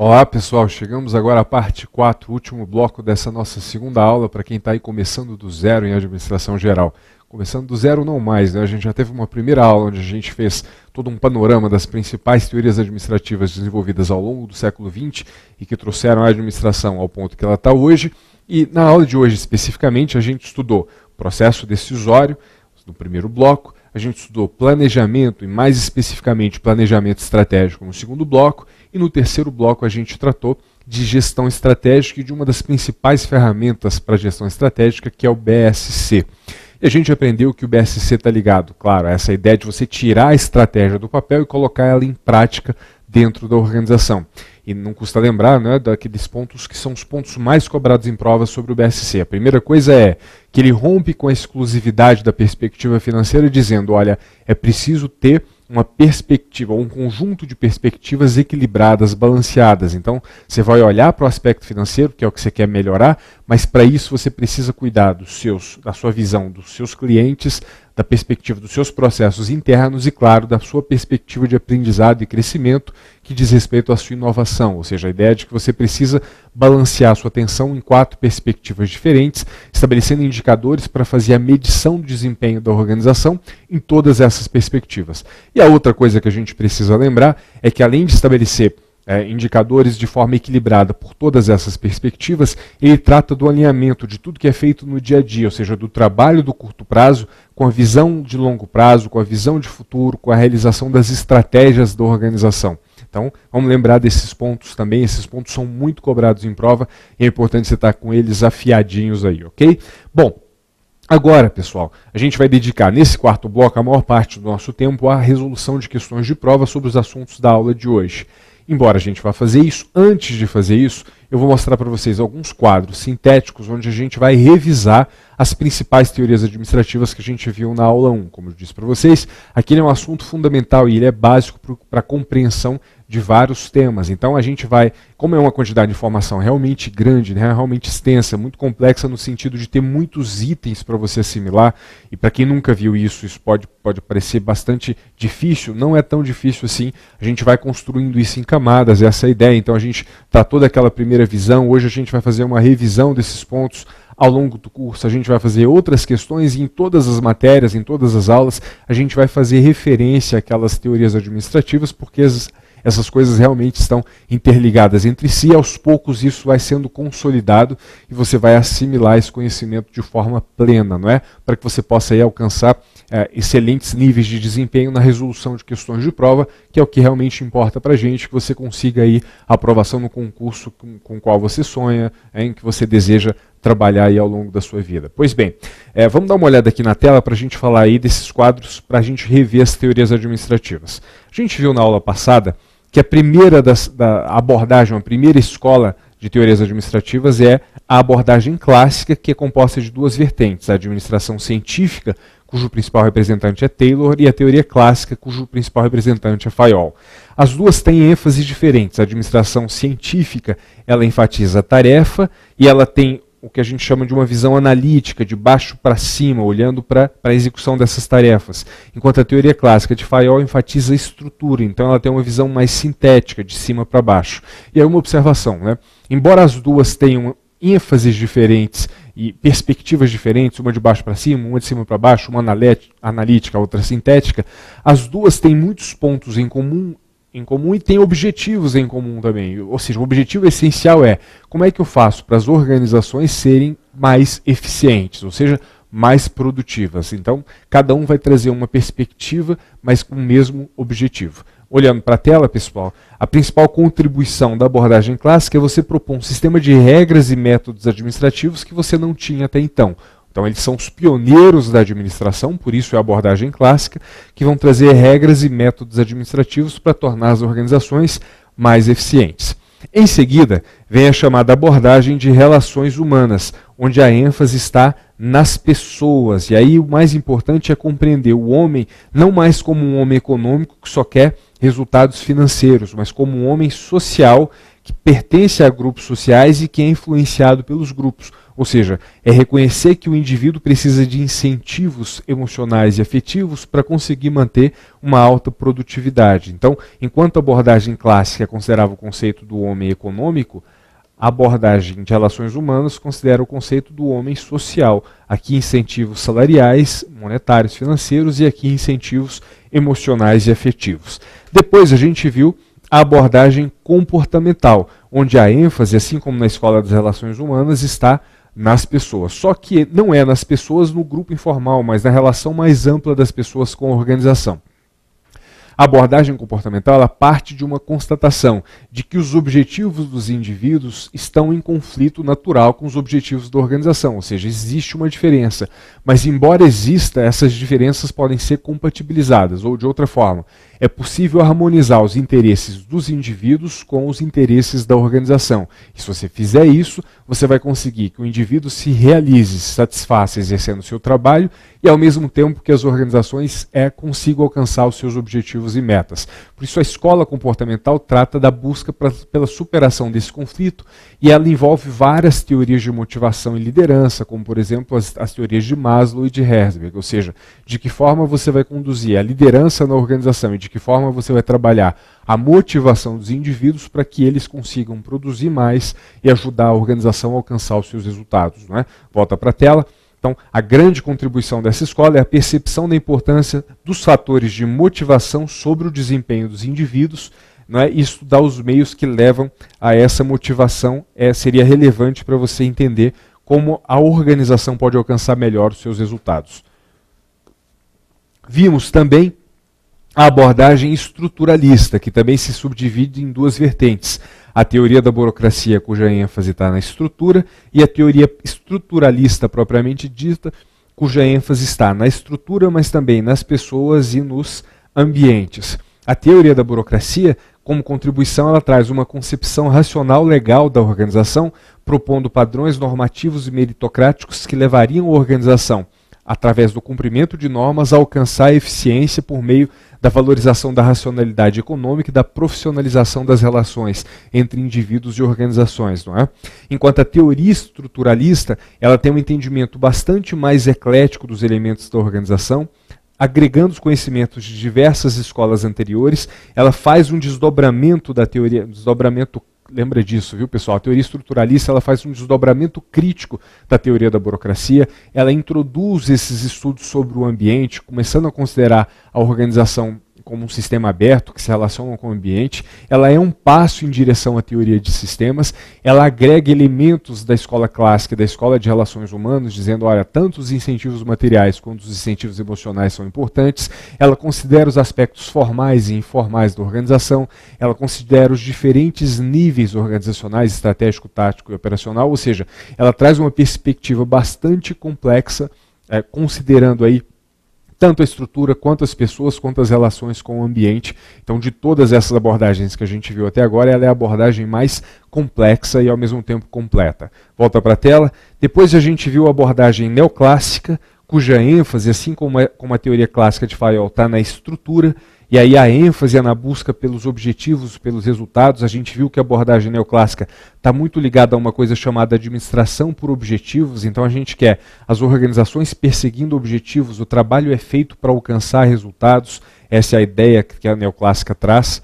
Olá pessoal, chegamos agora à parte 4, último bloco dessa nossa segunda aula para quem está aí começando do zero em administração geral. Começando do zero não mais, né? A gente já teve uma primeira aula onde a gente fez todo um panorama das principais teorias administrativas desenvolvidas ao longo do século XX e que trouxeram a administração ao ponto que ela está hoje. E na aula de hoje especificamente a gente estudou processo decisório no primeiro bloco, a gente estudou planejamento e mais especificamente planejamento estratégico no segundo bloco, e no terceiro bloco a gente tratou de gestão estratégica e de uma das principais ferramentas para a gestão estratégica, que é o BSC. E a gente aprendeu que o BSC está ligado, claro, a essa ideia de você tirar a estratégia do papel e colocar ela em prática dentro da organização. E não custa lembrar, né, daqueles pontos que são os pontos mais cobrados em provas sobre o BSC. A primeira coisa é que ele rompe com a exclusividade da perspectiva financeira, dizendo, olha, é preciso ter uma perspectiva, um conjunto de perspectivas equilibradas, balanceadas. Então, você vai olhar para o aspecto financeiro, que é o que você quer melhorar, mas para isso você precisa cuidar da sua visão, dos seus clientes, da perspectiva dos seus processos internos e, claro, da sua perspectiva de aprendizado e crescimento que diz respeito à sua inovação, ou seja, a ideia de que você precisa balancear a sua atenção em 4 perspectivas diferentes, estabelecendo indicadores para fazer a medição do desempenho da organização em todas essas perspectivas. E a outra coisa que a gente precisa lembrar é que, além de estabelecer indicadores de forma equilibrada por todas essas perspectivas, ele trata do alinhamento de tudo que é feito no dia a dia, ou seja, do trabalho do curto prazo com a visão de longo prazo, com a visão de futuro, com a realização das estratégias da organização. Então, vamos lembrar desses pontos também, esses pontos são muito cobrados em prova e é importante você estar com eles afiadinhos aí, ok? Bom, agora, pessoal, a gente vai dedicar nesse quarto bloco a maior parte do nosso tempo à resolução de questões de prova sobre os assuntos da aula de hoje. Embora a gente vá fazer isso, antes de fazer isso, eu vou mostrar para vocês alguns quadros sintéticos onde a gente vai revisar as principais teorias administrativas que a gente viu na aula 1. Como eu disse para vocês, aquele é um assunto fundamental e ele é básico para a compreensão de vários temas. Então a gente vai, como é uma quantidade de informação realmente grande, né, realmente extensa, muito complexa no sentido de ter muitos itens para você assimilar, e para quem nunca viu isso, isso pode parecer bastante difícil, não é tão difícil assim, a gente vai construindo isso em camadas, essa é a ideia. Então a gente tratou daquela primeira visão, hoje a gente vai fazer uma revisão desses pontos ao longo do curso, a gente vai fazer outras questões e em todas as matérias, em todas as aulas, a gente vai fazer referência àquelas teorias administrativas, porque essas coisas realmente estão interligadas entre si, aos poucos isso vai sendo consolidado e você vai assimilar esse conhecimento de forma plena, não é? Para que você possa aí alcançar excelentes níveis de desempenho na resolução de questões de prova, que é o que realmente importa para a gente, que você consiga aí a aprovação no concurso com o qual você sonha, em que você deseja trabalhar aí ao longo da sua vida. Pois bem, vamos dar uma olhada aqui na tela para a gente falar aí desses quadros, para a gente rever as teorias administrativas. A gente viu na aula passada que a primeira da abordagem, a primeira escola de teorias administrativas é a abordagem clássica, que é composta de 2 vertentes, a administração científica, cujo principal representante é Taylor, e a teoria clássica, cujo principal representante é Fayol. As duas têm ênfases diferentes. A administração científica, ela enfatiza a tarefa e ela tem o que a gente chama de uma visão analítica, de baixo para cima, olhando para a execução dessas tarefas. Enquanto a teoria clássica de Fayol enfatiza a estrutura, então ela tem uma visão mais sintética, de cima para baixo. E aí uma observação, né? Embora as duas tenham ênfases diferentes e perspectivas diferentes, uma de baixo para cima, uma de cima para baixo, uma analítica, a outra sintética, as duas têm muitos pontos em comum e tem objetivos em comum também. Ou seja, o objetivo essencial é como é que eu faço para as organizações serem mais eficientes, ou seja, mais produtivas. Então, cada um vai trazer uma perspectiva, mas com o mesmo objetivo. Olhando para a tela, pessoal, a principal contribuição da abordagem clássica é você propor um sistema de regras e métodos administrativos que você não tinha até então. Então eles são os pioneiros da administração, por isso é a abordagem clássica, que vão trazer regras e métodos administrativos para tornar as organizações mais eficientes. Em seguida, vem a chamada abordagem de relações humanas, onde a ênfase está nas pessoas. E aí o mais importante é compreender o homem não mais como um homem econômico que só quer resultados financeiros, mas como um homem social que pertence a grupos sociais e que é influenciado pelos grupos. Ou seja, é reconhecer que o indivíduo precisa de incentivos emocionais e afetivos para conseguir manter uma alta produtividade. Então, enquanto a abordagem clássica considerava o conceito do homem econômico, a abordagem de relações humanas considera o conceito do homem social. Aqui incentivos salariais, monetários, financeiros, e aqui incentivos emocionais e afetivos. Depois a gente viu a abordagem comportamental, onde a ênfase, assim como na Escola das Relações Humanas, está nas pessoas. Só que não é nas pessoas no grupo informal, mas na relação mais ampla das pessoas com a organização. A abordagem comportamental ela parte de uma constatação de que os objetivos dos indivíduos estão em conflito natural com os objetivos da organização, ou seja, existe uma diferença. Mas embora exista, essas diferenças podem ser compatibilizadas, ou de outra forma, é possível harmonizar os interesses dos indivíduos com os interesses da organização. E se você fizer isso, você vai conseguir que o indivíduo se realize, se satisfaça exercendo o seu trabalho e ao mesmo tempo que as organizações consigam alcançar os seus objetivos e metas. Por isso a escola comportamental trata da busca pela superação desse conflito e ela envolve várias teorias de motivação e liderança, como por exemplo as teorias de Maslow e de Herzberg, ou seja, de que forma você vai conduzir a liderança na organização e de que forma você vai trabalhar a motivação dos indivíduos para que eles consigam produzir mais e ajudar a organização a alcançar os seus resultados. Não é? Volta para a tela. Então, a grande contribuição dessa escola é a percepção da importância dos fatores de motivação sobre o desempenho dos indivíduos, não é? E estudar os meios que levam a essa motivação seria relevante para você entender como a organização pode alcançar melhor os seus resultados. Vimos também a abordagem estruturalista, que também se subdivide em duas vertentes. A teoria da burocracia, cuja ênfase está na estrutura, e a teoria estruturalista propriamente dita, cuja ênfase está na estrutura, mas também nas pessoas e nos ambientes. A teoria da burocracia, como contribuição, ela traz uma concepção racional legal da organização, propondo padrões normativos e meritocráticos que levariam a organização, através do cumprimento de normas, a alcançar a eficiência por meio da valorização da racionalidade econômica e da profissionalização das relações entre indivíduos e organizações. Não é? Enquanto a teoria estruturalista ela tem um entendimento bastante mais eclético dos elementos da organização, agregando os conhecimentos de diversas escolas anteriores, ela faz um desdobramento da teoria, lembra disso, viu, pessoal? A teoria estruturalista ela faz um desdobramento crítico da teoria da burocracia, ela introduz esses estudos sobre o ambiente, começando a considerar a organização como um sistema aberto que se relaciona com o ambiente, ela é um passo em direção à teoria de sistemas, ela agrega elementos da escola clássica, da escola de relações humanas, dizendo, olha, tanto os incentivos materiais quanto os incentivos emocionais são importantes, ela considera os aspectos formais e informais da organização, ela considera os diferentes níveis organizacionais, estratégico, tático e operacional, ou seja, ela traz uma perspectiva bastante complexa, considerando aí tanto a estrutura, quanto as pessoas, quanto as relações com o ambiente. Então, de todas essas abordagens que a gente viu até agora, ela é a abordagem mais complexa e, ao mesmo tempo, completa. Volta para a tela. Depois a gente viu a abordagem neoclássica, cuja ênfase, assim como a teoria clássica de Fayol, está na estrutura, e aí a ênfase é na busca pelos objetivos, pelos resultados. A gente viu que a abordagem neoclássica está muito ligada a uma coisa chamada administração por objetivos. Então a gente quer as organizações perseguindo objetivos, o trabalho é feito para alcançar resultados. Essa é a ideia que a neoclássica traz.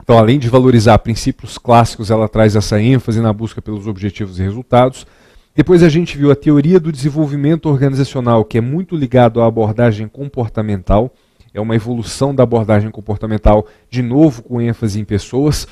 Então, além de valorizar princípios clássicos, ela traz essa ênfase na busca pelos objetivos e resultados. Depois a gente viu a teoria do desenvolvimento organizacional, que é muito ligado à abordagem comportamental. É uma evolução da abordagem comportamental, de novo com ênfase em pessoas,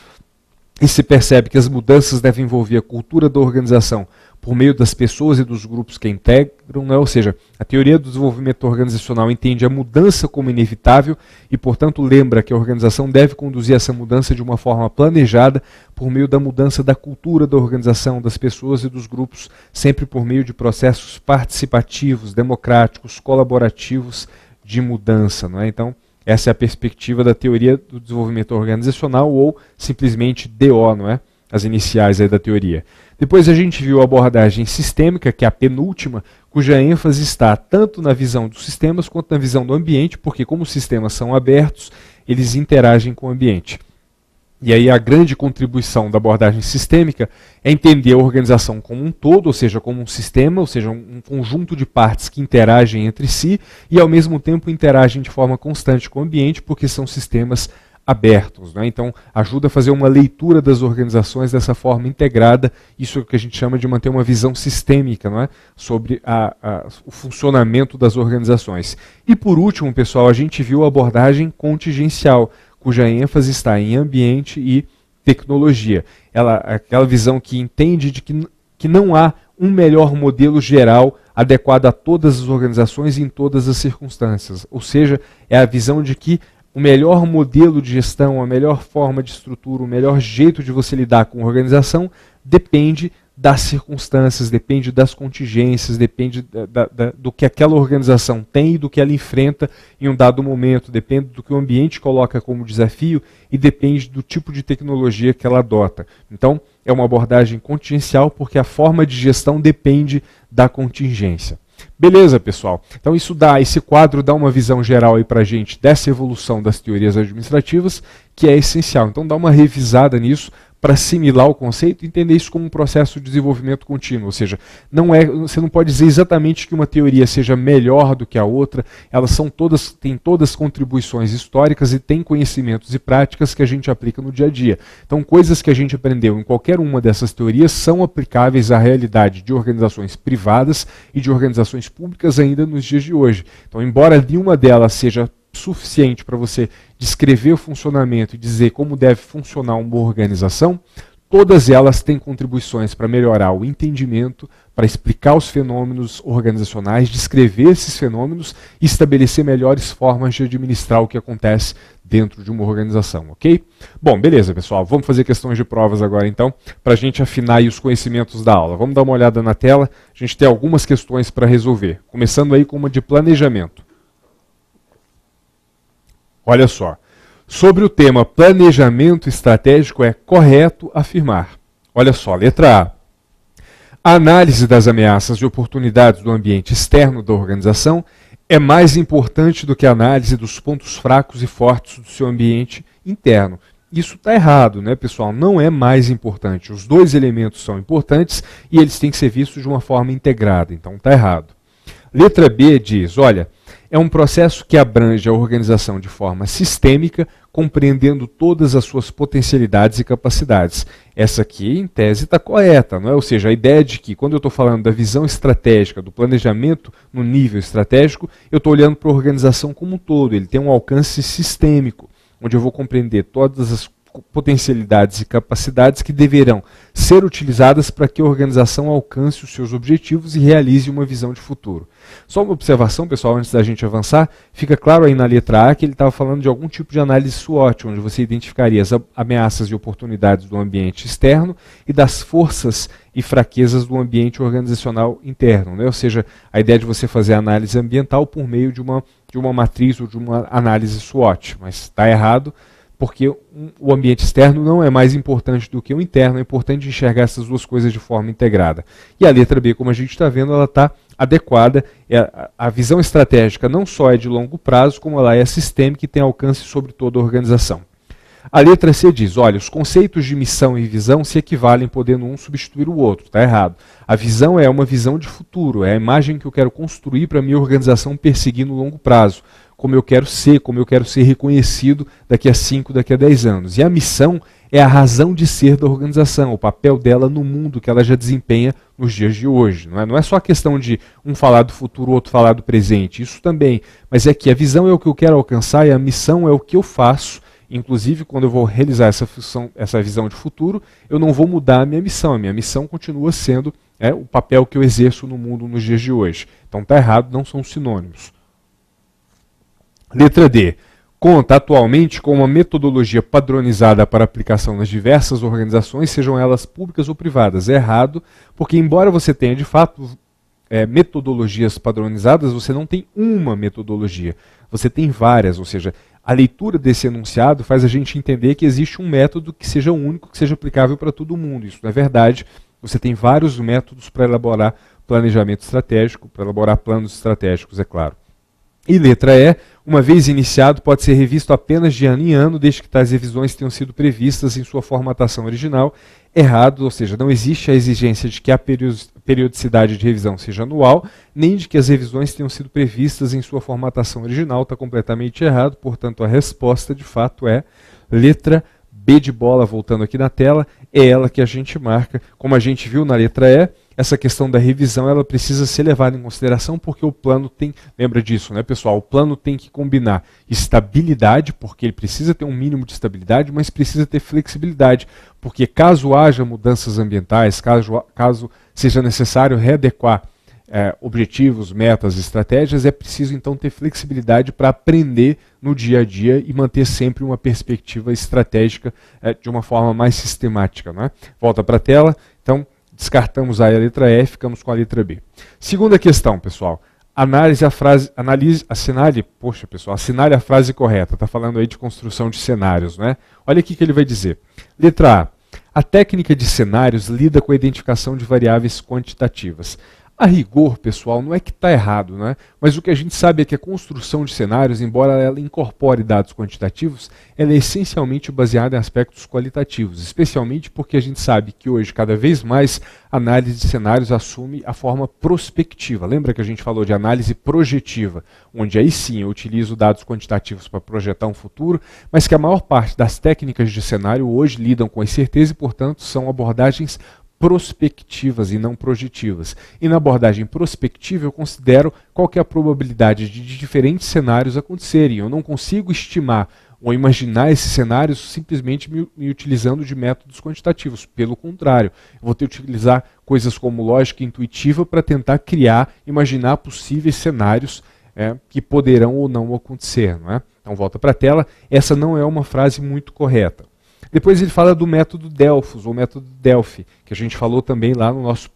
e se percebe que as mudanças devem envolver a cultura da organização por meio das pessoas e dos grupos que a integram, né? Ou seja, a teoria do desenvolvimento organizacional entende a mudança como inevitável e, portanto, lembra que a organização deve conduzir essa mudança de uma forma planejada por meio da mudança da cultura da organização, das pessoas e dos grupos, sempre por meio de processos participativos, democráticos, colaborativos, de mudança, não é? Então, essa é a perspectiva da teoria do desenvolvimento organizacional, ou simplesmente DO, não é? As iniciais aí da teoria. Depois a gente viu a abordagem sistêmica, que é a penúltima, cuja ênfase está tanto na visão dos sistemas quanto na visão do ambiente, porque como os sistemas são abertos, eles interagem com o ambiente. E aí a grande contribuição da abordagem sistêmica é entender a organização como um todo, ou seja, como um sistema, ou seja, um conjunto de partes que interagem entre si e ao mesmo tempo interagem de forma constante com o ambiente, porque são sistemas abertos, né? Então ajuda a fazer uma leitura das organizações dessa forma integrada. Isso é o que a gente chama de manter uma visão sistêmica, não é? Sobre o funcionamento das organizações. E por último, pessoal, a gente viu a abordagem contingencial, cuja ênfase está em ambiente e tecnologia. Aquela visão que entende de que não há um melhor modelo geral adequado a todas as organizações e em todas as circunstâncias. Ou seja, é a visão de que o melhor modelo de gestão, a melhor forma de estrutura, o melhor jeito de você lidar com a organização depende das circunstâncias, depende das contingências, depende do que aquela organização tem e do que ela enfrenta em um dado momento, depende do que o ambiente coloca como desafio e depende do tipo de tecnologia que ela adota. Então, é uma abordagem contingencial porque a forma de gestão depende da contingência. Beleza, pessoal? Então esse quadro dá uma visão geral aí pra gente dessa evolução das teorias administrativas, que é essencial. Então dá uma revisada nisso para assimilar o conceito e entender isso como um processo de desenvolvimento contínuo. Ou seja, você não pode dizer exatamente que uma teoria seja melhor do que a outra, elas têm todas contribuições históricas e têm conhecimentos e práticas que a gente aplica no dia a dia. Então coisas que a gente aprendeu em qualquer uma dessas teorias são aplicáveis à realidade de organizações privadas e de organizações públicas ainda nos dias de hoje. Então, embora nenhuma delas seja suficiente para você descrever o funcionamento e dizer como deve funcionar uma organização, todas elas têm contribuições para melhorar o entendimento, para explicar os fenômenos organizacionais, descrever esses fenômenos e estabelecer melhores formas de administrar o que acontece dentro de uma organização, ok? Bom, beleza, pessoal. Vamos fazer questões de provas agora, então, para a gente afinar aí os conhecimentos da aula. Vamos dar uma olhada na tela. A gente tem algumas questões para resolver, começando aí com uma de planejamento. Olha só, sobre o tema planejamento estratégico é correto afirmar. Olha só, letra A. A análise das ameaças e oportunidades do ambiente externo da organização é mais importante do que a análise dos pontos fracos e fortes do seu ambiente interno. Isso está errado, né, pessoal? Não é mais importante. Os dois elementos são importantes e eles têm que ser vistos de uma forma integrada. Então está errado. Letra B diz, olha, é um processo que abrange a organização de forma sistêmica, compreendendo todas as suas potencialidades e capacidades. Essa aqui, em tese, está correta, não é? Ou seja, a ideia de que, quando eu estou falando da visão estratégica, do planejamento no nível estratégico, eu estou olhando para a organização como um todo. Ele tem um alcance sistêmico, onde eu vou compreender todas as potencialidades e capacidades que deverão ser utilizadas para que a organização alcance os seus objetivos e realize uma visão de futuro. Só uma observação, pessoal, antes da gente avançar, fica claro aí na letra A que ele estava falando de algum tipo de análise SWOT, onde você identificaria as ameaças e oportunidades do ambiente externo e das forças e fraquezas do ambiente organizacional interno, né? Ou seja, a ideia de você fazer a análise ambiental por meio de uma matriz ou de uma análise SWOT, mas está errado, porque o ambiente externo não é mais importante do que o interno, é importante enxergar essas duas coisas de forma integrada. E a letra B, como a gente está vendo, ela está adequada. A visão estratégica não só é de longo prazo, como ela é sistêmica e tem alcance sobre toda a organização. A letra C diz, olha, os conceitos de missão e visão se equivalem, podendo um substituir o outro. Está errado. A visão é uma visão de futuro, é a imagem que eu quero construir para a minha organização perseguir no longo prazo. Como eu quero ser reconhecido daqui a 5, daqui a 10 anos. E a missão é a razão de ser da organização, o papel dela no mundo que ela já desempenha nos dias de hoje. Não é só a questão de um falar do futuro, o outro falar do presente, isso também. Mas é que a visão é o que eu quero alcançar e a missão é o que eu faço. Inclusive, quando eu vou realizar essa visão de futuro, eu não vou mudar a minha missão continua sendo o papel que eu exerço no mundo nos dias de hoje. Então está errado, não são sinônimos. Letra D. Conta atualmente com uma metodologia padronizada para aplicação nas diversas organizações, sejam elas públicas ou privadas. É errado, porque embora você tenha de fato metodologias padronizadas, você não tem uma metodologia, você tem várias, ou seja, a leitura desse enunciado faz a gente entender que existe um método que seja único, que seja aplicável para todo mundo. Isso não é verdade. Você tem vários métodos para elaborar planejamento estratégico, para elaborar planos estratégicos, é claro. E letra E, Uma vez iniciado, pode ser revisto apenas de ano em ano, desde que tais revisões tenham sido previstas em sua formatação original. Errado, ou seja, não existe a exigência de que a periodicidade de revisão seja anual, nem de que as revisões tenham sido previstas em sua formatação original. Está completamente errado, portanto a resposta de fato é letra B de bola. Voltando aqui na tela, é ela que a gente marca. Como a gente viu na letra E, essa questão da revisão ela precisa ser levada em consideração porque o plano tem, lembra disso, né, pessoal? O plano tem que combinar estabilidade, porque ele precisa ter um mínimo de estabilidade, mas precisa ter flexibilidade, porque caso haja mudanças ambientais, caso seja necessário readequar objetivos, metas, estratégias, é preciso então ter flexibilidade para aprender no dia a dia e manter sempre uma perspectiva estratégica de uma forma mais sistemática, né? Volta para a tela, então descartamos aí a letra E, ficamos com a letra B. Segunda questão, pessoal. Assinale a frase correta. Está falando aí de construção de cenários, né? Olha aqui que ele vai dizer. Letra A. A técnica de cenários lida com a identificação de variáveis quantitativas. A rigor, pessoal, não é que está errado, né? Mas o que a gente sabe é que a construção de cenários, embora ela incorpore dados quantitativos, ela é essencialmente baseada em aspectos qualitativos, especialmente porque a gente sabe que hoje, cada vez mais, a análise de cenários assume a forma prospectiva. Lembra que a gente falou de análise projetiva, onde aí sim eu utilizo dados quantitativos para projetar um futuro, mas que a maior parte das técnicas de cenário hoje lidam com incerteza e, portanto, são abordagens prospectivas e não projetivas. E na abordagem prospectiva eu considero qual que é a probabilidade de diferentes cenários acontecerem. Eu não consigo estimar ou imaginar esses cenários simplesmente me utilizando de métodos quantitativos. Pelo contrário, eu vou ter que utilizar coisas como lógica intuitiva para tentar imaginar possíveis cenários que poderão ou não acontecer. Não é? Então volta para a tela. Essa não é uma frase muito correta. Depois ele fala do método Delphos, ou método Delphi, que a gente falou também lá no nosso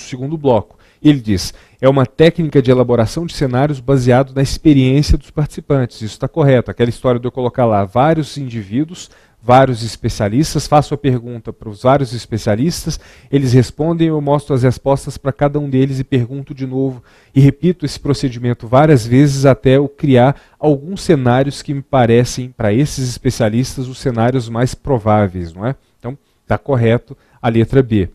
segundo bloco. Ele diz, é uma técnica de elaboração de cenários baseado na experiência dos participantes. Isso está correto. Aquela história de eu colocar lá vários indivíduos, vários especialistas, faço a pergunta para os vários especialistas, eles respondem, eu mostro as respostas para cada um deles e pergunto de novo. E repito esse procedimento várias vezes até eu criar alguns cenários que me parecem, para esses especialistas, os cenários mais prováveis, não é? Então, está correto a letra B.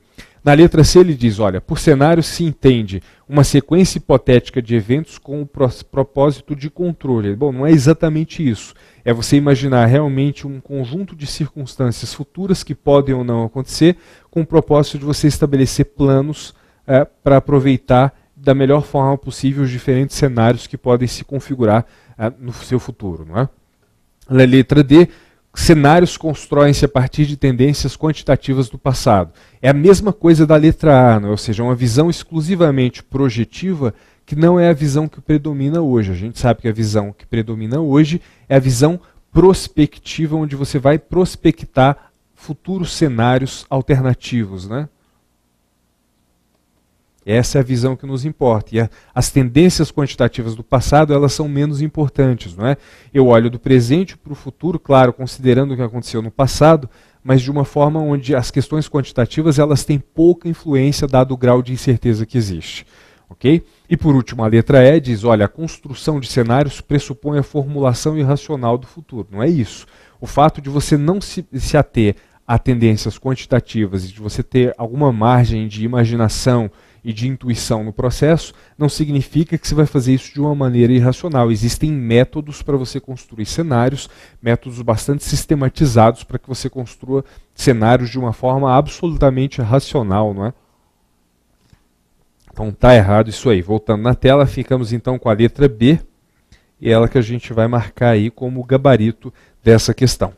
Na letra C ele diz, olha, por cenário se entende uma sequência hipotética de eventos com o propósito de controle. Bom, não é exatamente isso. É você imaginar realmente um conjunto de circunstâncias futuras que podem ou não acontecer, com o propósito de você estabelecer planos para aproveitar da melhor forma possível os diferentes cenários que podem se configurar no seu futuro. Não é? Na letra D, cenários constroem-se a partir de tendências quantitativas do passado. É a mesma coisa da letra A, não é? Ou seja, uma visão exclusivamente projetiva que não é a visão que predomina hoje. A gente sabe que a visão que predomina hoje é a visão prospectiva, onde você vai prospectar futuros cenários alternativos, né? Essa é a visão que nos importa. E as tendências quantitativas do passado, elas são menos importantes, não é? Eu olho do presente para o futuro, claro, considerando o que aconteceu no passado, mas de uma forma onde as questões quantitativas elas têm pouca influência dado o grau de incerteza que existe. Okay? E por último, a letra E diz, olha, a construção de cenários pressupõe a formulação irracional do futuro. Não é isso. O fato de você não se ater a tendências quantitativas e de você ter alguma margem de imaginação e de intuição no processo, não significa que você vai fazer isso de uma maneira irracional. Existem métodos para você construir cenários, métodos bastante sistematizados para que você construa cenários de uma forma absolutamente racional, não é? Então está errado isso aí. Voltando na tela, ficamos então com a letra B, e ela que a gente vai marcar aí como gabarito dessa questão.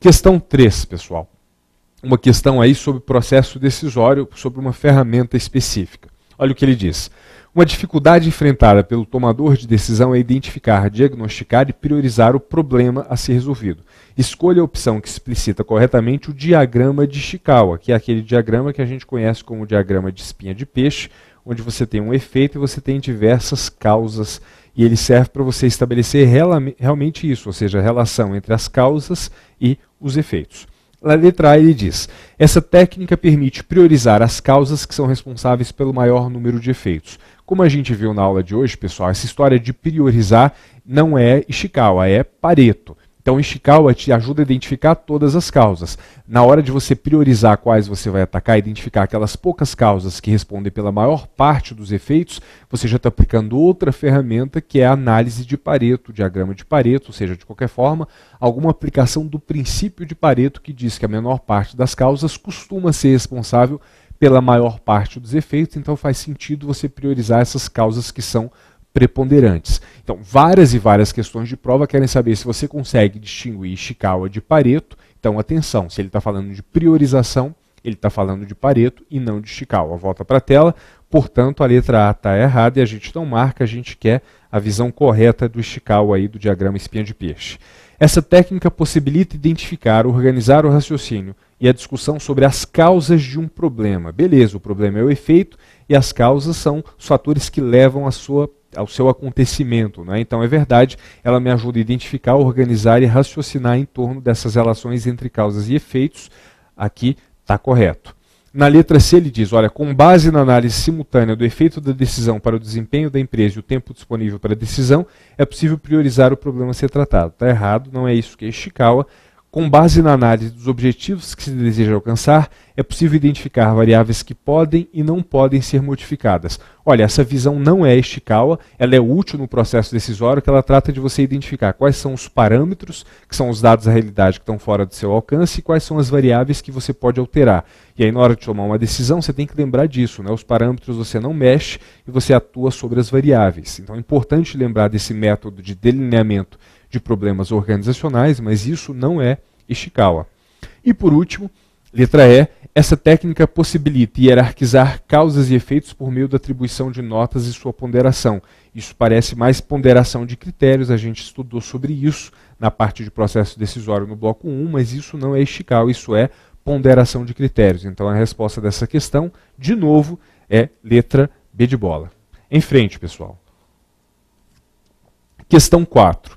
Questão 3, pessoal. Uma questão aí sobre processo decisório, sobre uma ferramenta específica. Olha o que ele diz. Uma dificuldade enfrentada pelo tomador de decisão é identificar, diagnosticar e priorizar o problema a ser resolvido. Escolha a opção que explicita corretamente o diagrama de Ishikawa, que é aquele diagrama que a gente conhece como o diagrama de espinha de peixe, onde você tem um efeito e você tem diversas causas, e ele serve para você estabelecer realmente isso, ou seja, a relação entre as causas e os efeitos. Na letra A ele diz, essa técnica permite priorizar as causas que são responsáveis pelo maior número de efeitos. Como a gente viu na aula de hoje, pessoal, essa história de priorizar não é Ishikawa, é Pareto. Então, Ishikawa te ajuda a identificar todas as causas. Na hora de você priorizar quais você vai atacar, identificar aquelas poucas causas que respondem pela maior parte dos efeitos, você já está aplicando outra ferramenta que é a análise de Pareto, o diagrama de Pareto, ou seja, de qualquer forma, alguma aplicação do princípio de Pareto que diz que a menor parte das causas costuma ser responsável pela maior parte dos efeitos, então faz sentido você priorizar essas causas que são preponderantes. Então, várias e várias questões de prova querem saber se você consegue distinguir Ishikawa de Pareto. Então, atenção, se ele está falando de priorização, ele está falando de Pareto e não de Ishikawa. Volta para a tela, portanto, a letra A está errada e a gente não marca, a gente quer a visão correta do Ishikawa aí do diagrama espinha de peixe. Essa técnica possibilita identificar, organizar o raciocínio e a discussão sobre as causas de um problema. Beleza, o problema é o efeito e as causas são os fatores que levam ao seu acontecimento. Né? Então é verdade, ela me ajuda a identificar, organizar e raciocinar em torno dessas relações entre causas e efeitos. Aqui está correto. Na letra C ele diz, olha, com base na análise simultânea do efeito da decisão para o desempenho da empresa e o tempo disponível para a decisão, é possível priorizar o problema a ser tratado. Está errado, não é isso que é Ishikawa. Com base na análise dos objetivos que se deseja alcançar, é possível identificar variáveis que podem e não podem ser modificadas. Olha, essa visão não é Ishikawa, ela é útil no processo decisório, que ela trata de você identificar quais são os parâmetros, que são os dados da realidade que estão fora do seu alcance, e quais são as variáveis que você pode alterar. E aí, na hora de tomar uma decisão, você tem que lembrar disso, né? Os parâmetros você não mexe e você atua sobre as variáveis. Então é importante lembrar desse método de delineamento de problemas organizacionais, mas isso não é Ishikawa. E por último, letra E, essa técnica possibilita hierarquizar causas e efeitos por meio da atribuição de notas e sua ponderação. Isso parece mais ponderação de critérios, a gente estudou sobre isso na parte de processo decisório no bloco 1, mas isso não é Ishikawa, isso é ponderação de critérios. Então a resposta dessa questão, de novo, é letra B de bola. Em frente, pessoal. Questão 4.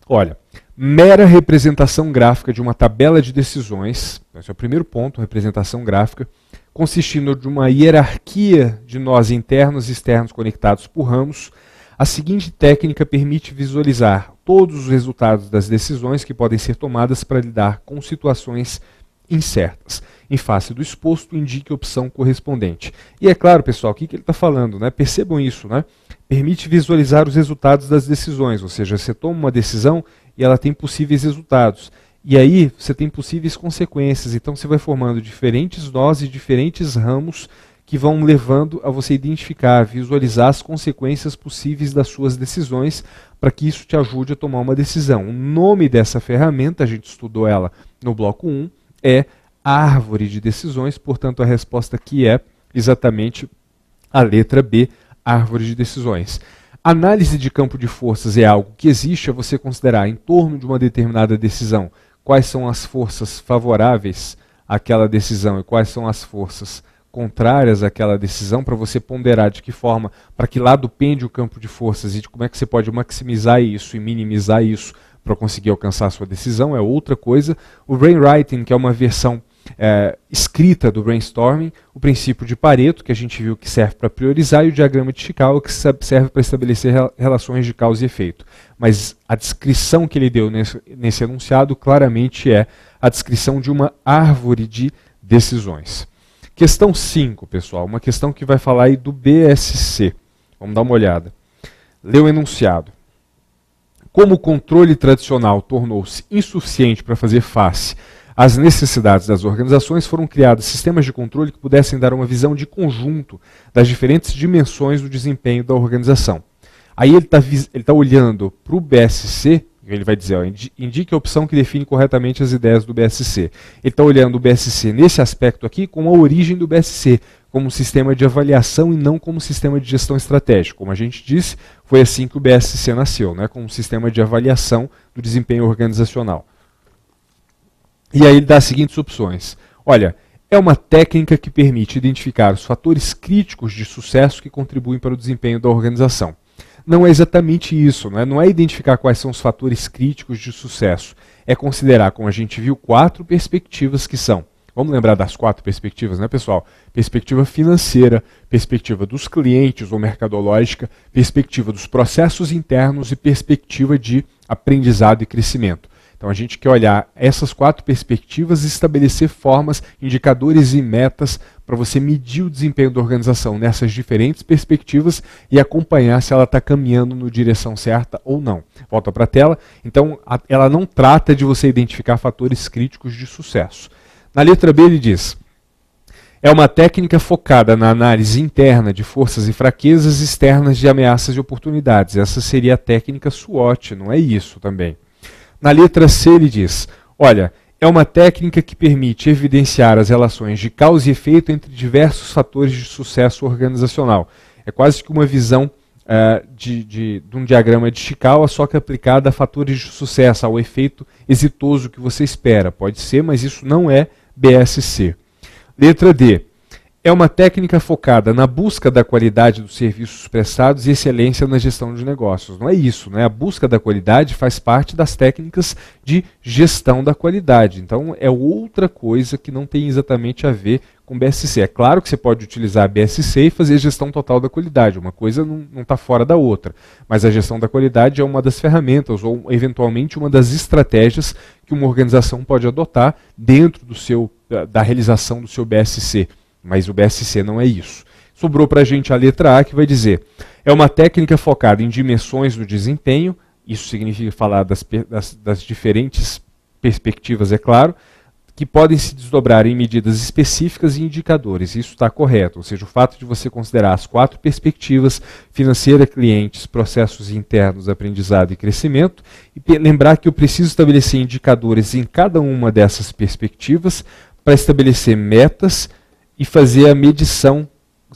Olha, mera representação gráfica de uma tabela de decisões, esse é o primeiro ponto, representação gráfica, consistindo de uma hierarquia de nós internos e externos conectados por ramos. A seguinte técnica permite visualizar todos os resultados das decisões que podem ser tomadas para lidar com situações incertas. Em face do exposto, indique a opção correspondente. E é claro, pessoal, o que ele está falando, né? Percebam isso, né? Permite visualizar os resultados das decisões, ou seja, você toma uma decisão e ela tem possíveis resultados. E aí você tem possíveis consequências, então você vai formando diferentes nós e diferentes ramos que vão levando a você identificar, visualizar as consequências possíveis das suas decisões, para que isso te ajude a tomar uma decisão. O nome dessa ferramenta, a gente estudou ela no bloco 1, é árvore de decisões, portanto a resposta aqui é exatamente a letra B, árvore de decisões. Análise de campo de forças é algo que existe a você considerar em torno de uma determinada decisão quais são as forças favoráveis àquela decisão e quais são as forças contrárias àquela decisão, para você ponderar de que forma, para que lado pende o campo de forças e de como é que você pode maximizar isso e minimizar isso para conseguir alcançar a sua decisão, é outra coisa. O brainwriting, que é uma versão escrita do brainstorming, o princípio de Pareto, que a gente viu que serve para priorizar, e o diagrama de Ishikawa, que serve para estabelecer relações de causa e efeito. Mas a descrição que ele deu nesse enunciado claramente é a descrição de uma árvore de decisões. Questão 5, pessoal, uma questão que vai falar aí do BSC. Vamos dar uma olhada. Lê o enunciado. Como o controle tradicional tornou-se insuficiente para fazer face às necessidades das organizações, foram criados sistemas de controle que pudessem dar uma visão de conjunto das diferentes dimensões do desempenho da organização. Aí ele está olhando para o BSC, ele vai dizer, ó, indique a opção que define corretamente as ideias do BSC. Ele está olhando o BSC nesse aspecto aqui como a origem do BSC, como um sistema de avaliação e não como um sistema de gestão estratégica. Como a gente disse, foi assim que o BSC nasceu, né, como um sistema de avaliação do desempenho organizacional. E aí ele dá as seguintes opções. Olha, é uma técnica que permite identificar os fatores críticos de sucesso que contribuem para o desempenho da organização. Não é exatamente isso, não é identificar quais são os fatores críticos de sucesso. É considerar, como a gente viu, 4 perspectivas que são Vamos lembrar das 4 perspectivas, né, pessoal? Perspectiva financeira, perspectiva dos clientes ou mercadológica, perspectiva dos processos internos e perspectiva de aprendizado e crescimento. Então a gente quer olhar essas 4 perspectivas e estabelecer formas, indicadores e metas para você medir o desempenho da organização nessas diferentes perspectivas e acompanhar se ela está caminhando na direção certa ou não. Volta para a tela. Então ela não trata de você identificar fatores críticos de sucesso. Na letra B ele diz: é uma técnica focada na análise interna de forças e fraquezas externas de ameaças e oportunidades. Essa seria a técnica SWOT, não é isso também. Na letra C ele diz: olha, é uma técnica que permite evidenciar as relações de causa e efeito entre diversos fatores de sucesso organizacional. É quase que uma visão de um diagrama de Chikawa, só que aplicada a fatores de sucesso, ao efeito exitoso que você espera. Pode ser, mas isso não é BSC. Letra D. É uma técnica focada na busca da qualidade dos serviços prestados e excelência na gestão de negócios. Não é isso, né? A busca da qualidade faz parte das técnicas de gestão da qualidade. Então é outra coisa que não tem exatamente a ver com BSC. É claro que você pode utilizar a BSC e fazer gestão total da qualidade. Uma coisa não está fora da outra. Mas a gestão da qualidade é uma das ferramentas ou eventualmente uma das estratégias que uma organização pode adotar dentro da realização do seu BSC. Mas o BSC não é isso. Sobrou para a gente a letra A, que vai dizer: é uma técnica focada em dimensões do desempenho. Isso significa falar das diferentes perspectivas, é claro, que podem se desdobrar em medidas específicas e indicadores. Isso está correto. Ou seja, o fato de você considerar as 4 perspectivas: financeira, clientes, processos internos, aprendizado e crescimento, e lembrar que eu preciso estabelecer indicadores em cada uma dessas perspectivas para estabelecer metas e fazer a medição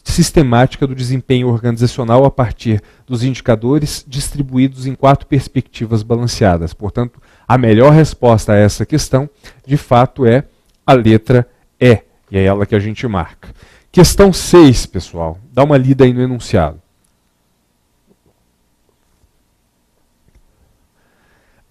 sistemática do desempenho organizacional a partir dos indicadores distribuídos em 4 perspectivas balanceadas. Portanto, a melhor resposta a essa questão, de fato, é a letra E, e é ela que a gente marca. Questão 6, pessoal. Dá uma lida aí no enunciado.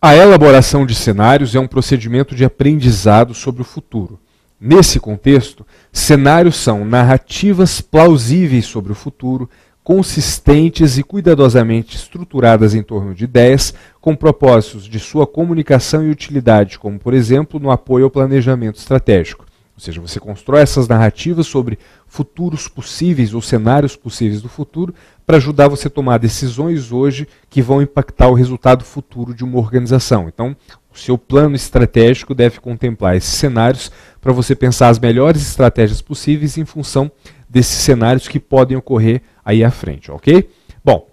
A elaboração de cenários é um procedimento de aprendizado sobre o futuro. Nesse contexto, cenários são narrativas plausíveis sobre o futuro, consistentes e cuidadosamente estruturadas em torno de ideias, com propósitos de sua comunicação e utilidade, como, por exemplo, no apoio ao planejamento estratégico. Ou seja, você constrói essas narrativas sobre futuros possíveis ou cenários possíveis do futuro para ajudar você a tomar decisões hoje que vão impactar o resultado futuro de uma organização. Então, o seu plano estratégico deve contemplar esses cenários para você pensar as melhores estratégias possíveis em função desses cenários que podem ocorrer aí à frente, ok? Bom,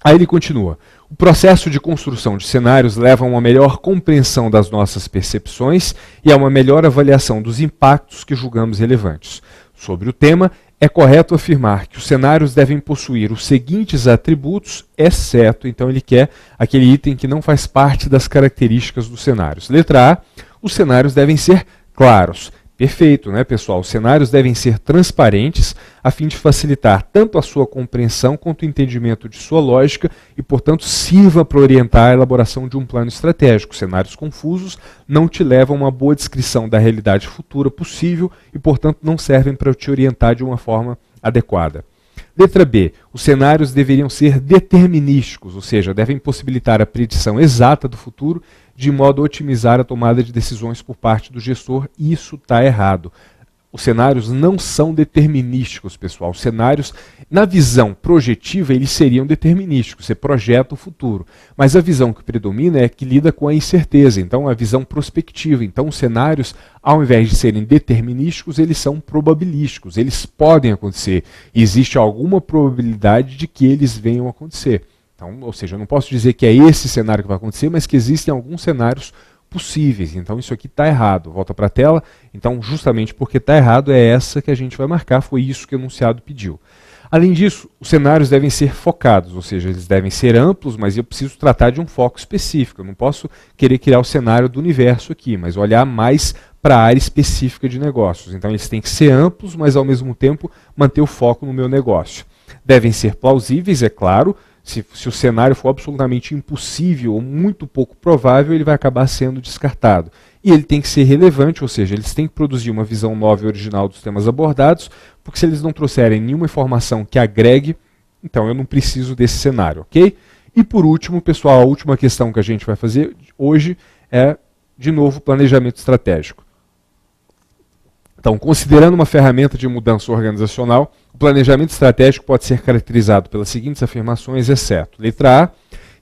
aí ele continua. O processo de construção de cenários leva a uma melhor compreensão das nossas percepções e a uma melhor avaliação dos impactos que julgamos relevantes. Sobre o tema, é correto afirmar que os cenários devem possuir os seguintes atributos, exceto, então ele quer aquele item que não faz parte das características dos cenários. Letra A, os cenários devem ser claros. Perfeito, né, pessoal? Os cenários devem ser transparentes a fim de facilitar tanto a sua compreensão quanto o entendimento de sua lógica e, portanto, sirva para orientar a elaboração de um plano estratégico. Cenários confusos não te levam a uma boa descrição da realidade futura possível e, portanto, não servem para te orientar de uma forma adequada. Letra B. Os cenários deveriam ser determinísticos, ou seja, devem possibilitar a predição exata do futuro de modo a otimizar a tomada de decisões por parte do gestor. Isso está errado. Os cenários não são determinísticos, pessoal. Os cenários, na visão projetiva, eles seriam determinísticos. Você projeta o futuro. Mas a visão que predomina é que lida com a incerteza. Então, a visão prospectiva. Então, os cenários, ao invés de serem determinísticos, eles são probabilísticos. Eles podem acontecer. E existe alguma probabilidade de que eles venham a acontecer. Então, ou seja, eu não posso dizer que é esse cenário que vai acontecer, mas que existem alguns cenários possíveis. Então isso aqui está errado. Volta para a tela. Então, justamente porque está errado, é essa que a gente vai marcar. Foi isso que o enunciado pediu. Além disso, os cenários devem ser focados, ou seja, eles devem ser amplos, mas eu preciso tratar de um foco específico. Eu não posso querer criar o cenário do universo aqui, mas olhar mais para a área específica de negócios. Então eles têm que ser amplos, mas ao mesmo tempo manter o foco no meu negócio. Devem ser plausíveis, é claro. Se o cenário for absolutamente impossível ou muito pouco provável, ele vai acabar sendo descartado. e ele tem que ser relevante, ou seja, eles têm que produzir uma visão nova e original dos temas abordados, porque se eles não trouxerem nenhuma informação que agregue, então eu não preciso desse cenário, ok? E por último, pessoal, a última questão que a gente vai fazer hoje é, de novo, planejamento estratégico. Então, considerando uma ferramenta de mudança organizacional, o planejamento estratégico pode ser caracterizado pelas seguintes afirmações, exceto: letra A,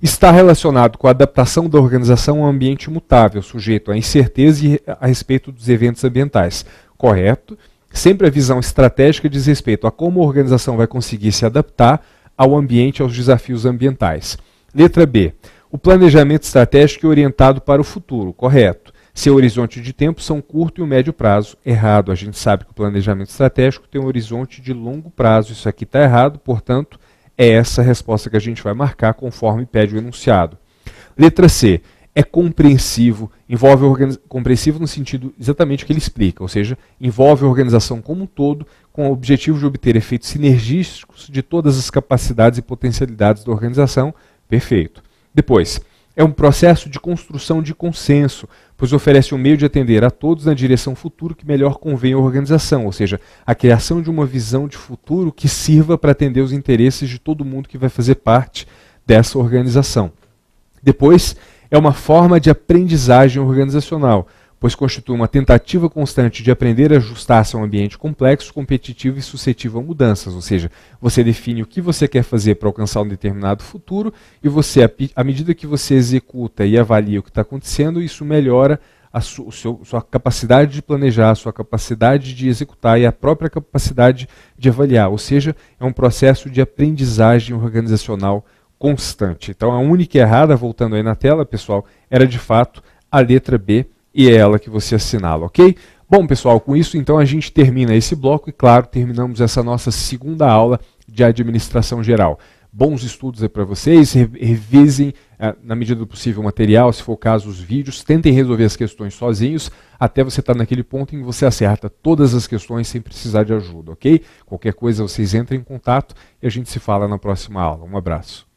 está relacionado com a adaptação da organização a um ambiente mutável, sujeito à incerteza a respeito dos eventos ambientais. Correto. Sempre a visão estratégica diz respeito a como a organização vai conseguir se adaptar ao ambiente e aos desafios ambientais. Letra B. O planejamento estratégico é orientado para o futuro. Correto. Seu horizonte de tempo são curto e o médio prazo. Errado. A gente sabe que o planejamento estratégico tem um horizonte de longo prazo. Isso aqui está errado, portanto, é essa a resposta que a gente vai marcar conforme pede o enunciado. Letra C. É compreensivo, compreensivo no sentido exatamente que ele explica, ou seja, envolve a organização como um todo, com o objetivo de obter efeitos sinergísticos de todas as capacidades e potencialidades da organização. Perfeito. Depois, é um processo de construção de consenso, pois oferece um meio de atender a todos na direção futuro que melhor convém à organização, ou seja, a criação de uma visão de futuro que sirva para atender os interesses de todo mundo que vai fazer parte dessa organização. Depois, é uma forma de aprendizagem organizacional, pois constitui uma tentativa constante de aprender a ajustar-se a um ambiente complexo, competitivo e suscetível a mudanças, ou seja, você define o que você quer fazer para alcançar um determinado futuro e você, à medida que você executa e avalia o que está acontecendo, isso melhora a sua capacidade de planejar, a sua capacidade de executar e a própria capacidade de avaliar, ou seja, é um processo de aprendizagem organizacional constante. Então a única errada, voltando aí na tela, pessoal, era de fato a letra B, e é ela que você assinala, ok? Bom, pessoal, com isso então a gente termina esse bloco e, claro, terminamos essa nossa segunda aula de administração geral. Bons estudos aí para vocês, revisem na medida do possível o material, se for o caso os vídeos, tentem resolver as questões sozinhos, até você estar naquele ponto em que você acerta todas as questões sem precisar de ajuda, ok? Qualquer coisa vocês entrem em contato e a gente se fala na próxima aula. Um abraço.